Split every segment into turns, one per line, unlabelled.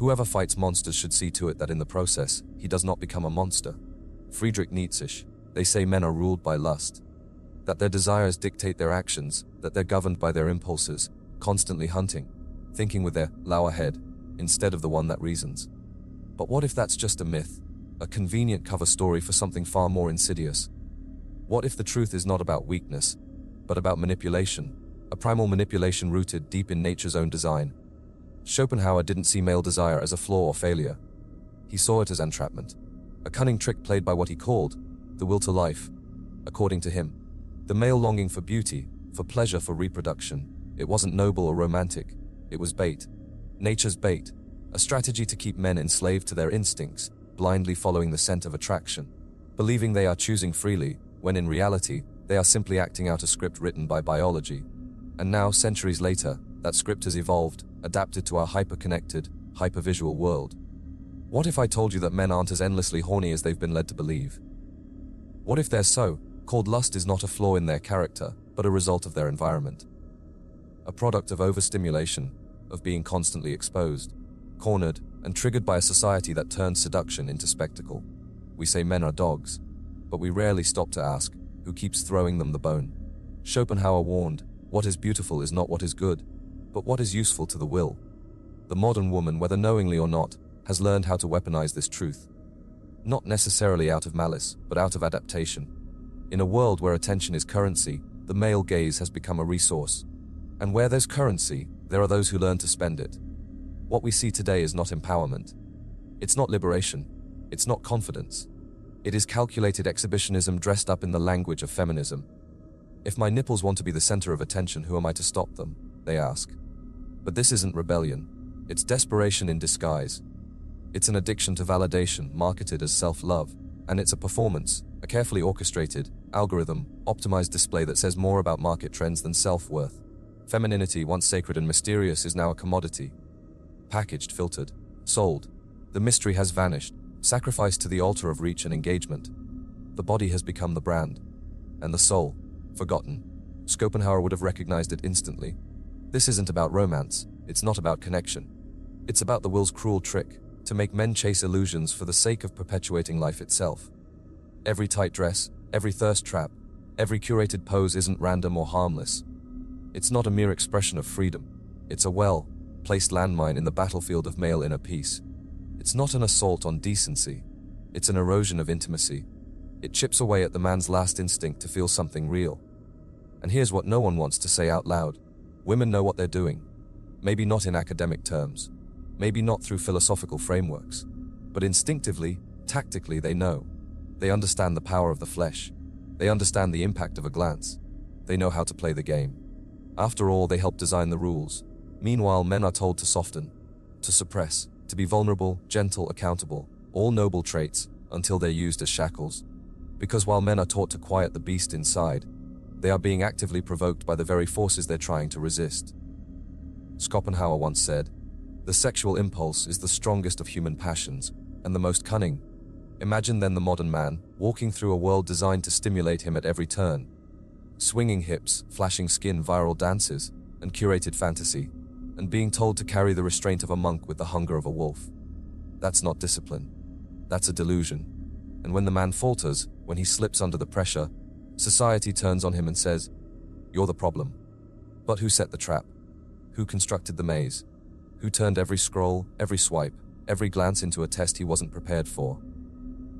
Whoever fights monsters should see to it that in the process, he does not become a monster. Friedrich Nietzsche, they say men are ruled by lust. That their desires dictate their actions, that they're governed by their impulses, constantly hunting, thinking with their lower head, instead of the one that reasons. But what if that's just a myth, a convenient cover story for something far more insidious? What if the truth is not about weakness, but about manipulation, a primal manipulation rooted deep in nature's own design? Schopenhauer didn't see male desire as a flaw or failure. He saw it as entrapment, a cunning trick played by what he called the will to life. According to him, the male longing for beauty, for pleasure, for reproduction, it wasn't noble or romantic, it was bait. Nature's bait, a strategy to keep men enslaved to their instincts, blindly following the scent of attraction, believing they are choosing freely, when in reality, they are simply acting out a script written by biology. And now, centuries later, that script has evolved, adapted to our hyper-connected, hyper-visual world. What if I told you that men aren't as endlessly horny as they've been led to believe? What if their so-called lust is not a flaw in their character, but a result of their environment? A product of overstimulation, of being constantly exposed, cornered, and triggered by a society that turns seduction into spectacle. We say men are dogs, but we rarely stop to ask, who keeps throwing them the bone? Schopenhauer warned, what is beautiful is not what is good, but what is useful to the will. The modern woman, whether knowingly or not, has learned how to weaponize this truth. Not necessarily out of malice, but out of adaptation. In a world where attention is currency, the male gaze has become a resource. And where there's currency, there are those who learn to spend it. What we see today is not empowerment. It's not liberation. It's not confidence. It is calculated exhibitionism dressed up in the language of feminism. If my nipples want to be the center of attention, who am I to stop them? They ask. But this isn't rebellion. It's desperation in disguise. It's an addiction to validation marketed as self-love, and it's a performance, a carefully orchestrated, algorithm-optimized display that says more about market trends than self-worth. Femininity, once sacred and mysterious, is now a commodity. Packaged, filtered, sold. The mystery has vanished, sacrificed to the altar of reach and engagement. The body has become the brand, and the soul, forgotten. Schopenhauer would have recognized it instantly. This isn't about romance, it's not about connection. It's about the will's cruel trick, to make men chase illusions for the sake of perpetuating life itself. Every tight dress, every thirst trap, every curated pose isn't random or harmless. It's not a mere expression of freedom. It's a well-placed landmine in the battlefield of male inner peace. It's not an assault on decency. It's an erosion of intimacy. It chips away at the man's last instinct to feel something real. And here's what no one wants to say out loud. Women know what they're doing. Maybe not in academic terms. Maybe not through philosophical frameworks. But instinctively, tactically, they know. They understand the power of the flesh. They understand the impact of a glance. They know how to play the game. After all, they help design the rules. Meanwhile, men are told to soften, to suppress, to be vulnerable, gentle, accountable, all noble traits, until they're used as shackles. Because while men are taught to quiet the beast inside, they are being actively provoked by the very forces they're trying to resist. Schopenhauer once said, "The sexual impulse is the strongest of human passions, and the most cunning." Imagine then the modern man, walking through a world designed to stimulate him at every turn. Swinging hips, flashing skin, viral dances, and curated fantasy, and being told to carry the restraint of a monk with the hunger of a wolf. That's not discipline. That's a delusion. And when the man falters, when he slips under the pressure, society turns on him and says, "You're the problem." But who set the trap? Who constructed the maze? Who turned every scroll, every swipe, every glance into a test he wasn't prepared for?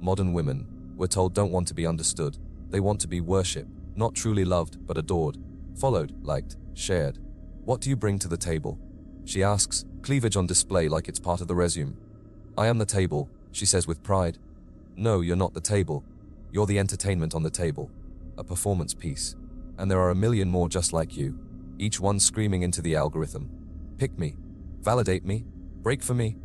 Modern women, we're told, don't want to be understood. They want to be worshipped, not truly loved, but adored, followed, liked, shared. What do you bring to the table? She asks, cleavage on display like it's part of the resume. I am the table, she says with pride. No, you're not the table. You're the entertainment on the table. A performance piece. And there are a million more just like you. Each one screaming into the algorithm. Pick me. Validate me. Break for me.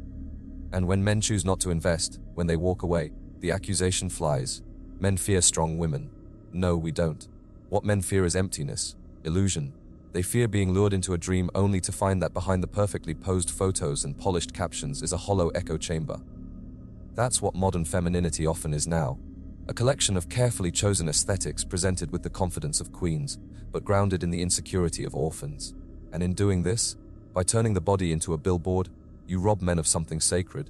And when men choose not to invest, when they walk away, the accusation flies. Men fear strong women. No, we don't. What men fear is emptiness, illusion. They fear being lured into a dream only to find that behind the perfectly posed photos and polished captions is a hollow echo chamber. That's what modern femininity often is now. A collection of carefully chosen aesthetics presented with the confidence of queens, but grounded in the insecurity of orphans. And in doing this, by turning the body into a billboard, You rob men of something sacred.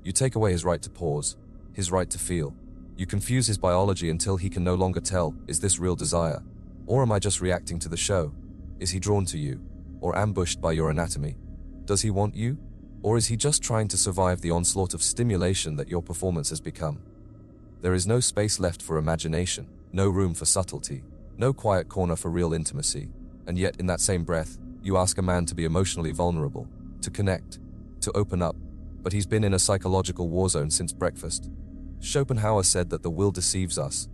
You take away his right to pause, his right to feel. You confuse his biology until he can no longer tell, is this real desire? Or am I just reacting to the show? Is he drawn to you? Or ambushed by your anatomy? Does he want you? Or is he just trying to survive the onslaught of stimulation that your performance has become? There is no space left for imagination, no room for subtlety, no quiet corner for real intimacy. And yet, in that same breath, you ask a man to be emotionally vulnerable, to connect, to open up, but he's been in a psychological war zone since breakfast. Schopenhauer said that the will deceives us,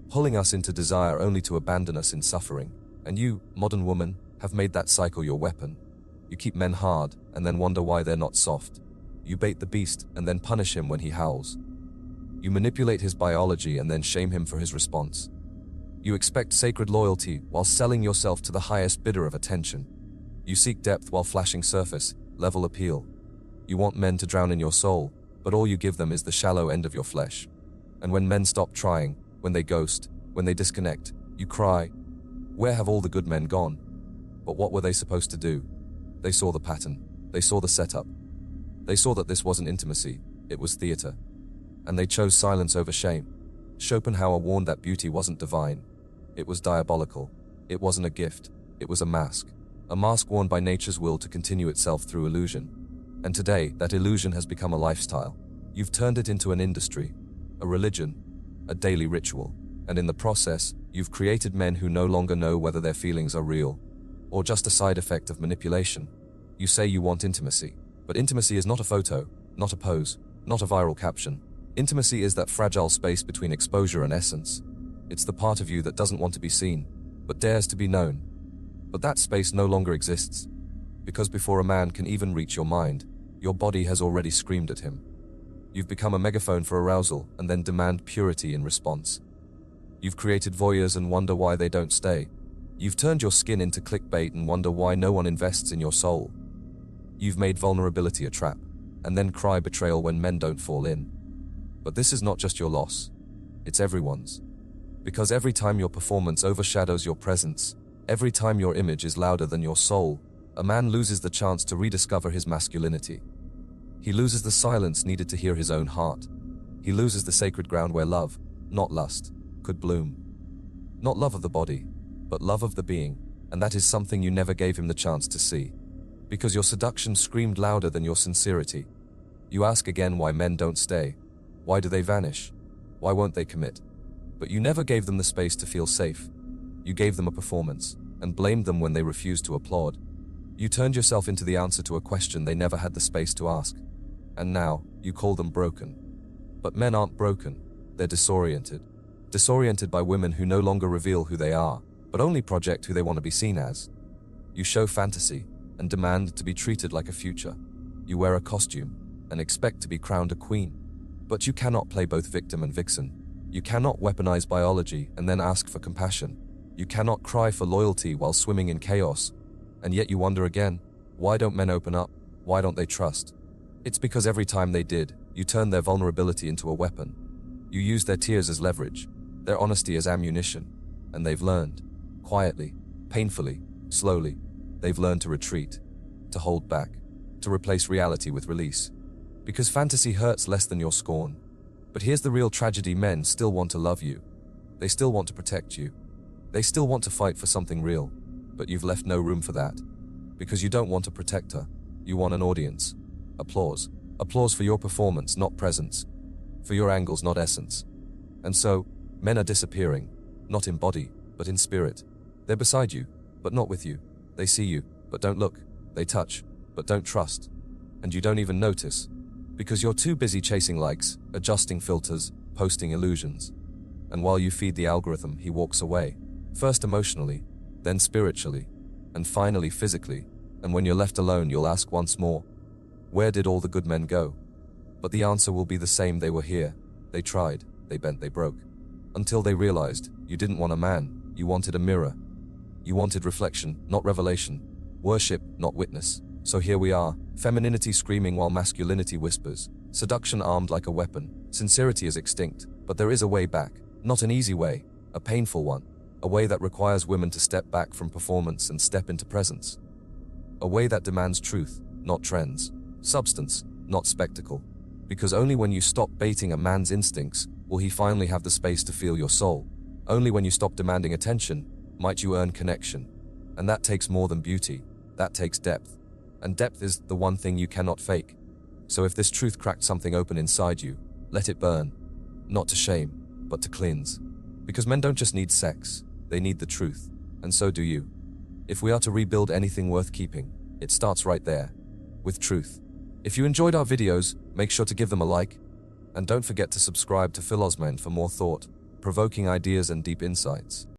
pulling us into desire only to abandon us in suffering. And you, modern woman, have made that cycle your weapon. You keep men hard and then wonder why they're not soft. You bait the beast and then punish him when he howls. You manipulate his biology and then shame him for his response. You expect sacred loyalty while selling yourself to the highest bidder of attention. You seek depth while flashing surface level appeal. You want men to drown in your soul, but all you give them is the shallow end of your flesh. And when men stop trying, when they ghost, when they disconnect, you cry, where have all the good men gone? But what were they supposed to do? They saw the pattern. They saw the setup. They saw that this wasn't intimacy, it was theater. And they chose silence over shame. Schopenhauer warned that beauty wasn't divine. It was diabolical. It wasn't a gift. It was a mask. A mask worn by nature's will to continue itself through illusion. And today, that illusion has become a lifestyle. You've turned it into an industry, a religion, a daily ritual. And in the process, you've created men who no longer know whether their feelings are real or just a side effect of manipulation. You say you want intimacy, but intimacy is not a photo, not a pose, not a viral caption. Intimacy is that fragile space between exposure and essence. It's the part of you that doesn't want to be seen, but dares to be known. But that space no longer exists, because before a man can even reach your mind, your body has already screamed at him. You've become a megaphone for arousal and then demand purity in response. You've created voyeurs and wonder why they don't stay. You've turned your skin into clickbait and wonder why no one invests in your soul. You've made vulnerability a trap, and then cry betrayal when men don't fall in. But this is not just your loss, it's everyone's. Because every time your performance overshadows your presence, every time your image is louder than your soul, a man loses the chance to rediscover his masculinity. He loses the silence needed to hear his own heart. He loses the sacred ground where love, not lust, could bloom. Not love of the body, but love of the being, and that is something you never gave him the chance to see. Because your seduction screamed louder than your sincerity. You ask again why men don't stay. Why do they vanish? Why won't they commit? But you never gave them the space to feel safe. You gave them a performance, and blamed them when they refused to applaud. You turned yourself into the answer to a question they never had the space to ask. And now, you call them broken. But men aren't broken, they're disoriented. Disoriented by women who no longer reveal who they are, but only project who they want to be seen as. You show fantasy, and demand to be treated like a future. You wear a costume, and expect to be crowned a queen. But you cannot play both victim and vixen. You cannot weaponize biology and then ask for compassion. You cannot cry for loyalty while swimming in chaos. And yet you wonder again, why don't men open up? Why don't they trust? It's because every time they did, you turned their vulnerability into a weapon. You used their tears as leverage, their honesty as ammunition. And they've learned, quietly, painfully, slowly, they've learned to retreat, to hold back, to replace reality with release. Because fantasy hurts less than your scorn. But here's the real tragedy: men still want to love you. They still want to protect you. They still want to fight for something real. But you've left no room for that. Because you don't want a protector. You want an audience. Applause. Applause for your performance, not presence. For your angles, not essence. And so, men are disappearing. Not in body, but in spirit. They're beside you, but not with you. They see you, but don't look. They touch, but don't trust. And you don't even notice. Because you're too busy chasing likes, adjusting filters, posting illusions. And while you feed the algorithm, he walks away. First emotionally, then spiritually, and finally physically. And when you're left alone, you'll ask once more, where did all the good men go? But the answer will be the same: they were here. They tried, they bent, they broke. Until they realized, you didn't want a man, you wanted a mirror. You wanted reflection, not revelation. Worship, not witness. So here we are, femininity screaming while masculinity whispers. Seduction armed like a weapon. Sincerity is extinct, but there is a way back. Not an easy way, a painful one. A way that requires women to step back from performance and step into presence. A way that demands truth, not trends. substance, not spectacle. Because only when you stop baiting a man's instincts will he finally have the space to feel your soul. Only when you stop demanding attention might you earn connection. And that takes more than beauty, that takes depth. And depth is the one thing you cannot fake. So if this truth cracked something open inside you, let it burn. Not to shame, but to cleanse. Because men don't just need sex, they need the truth. And so do you. If we are to rebuild anything worth keeping, it starts right there, with truth. If you enjoyed our videos, make sure to give them a like. And don't forget to subscribe to Philosmind for more thought, provoking ideas and deep insights.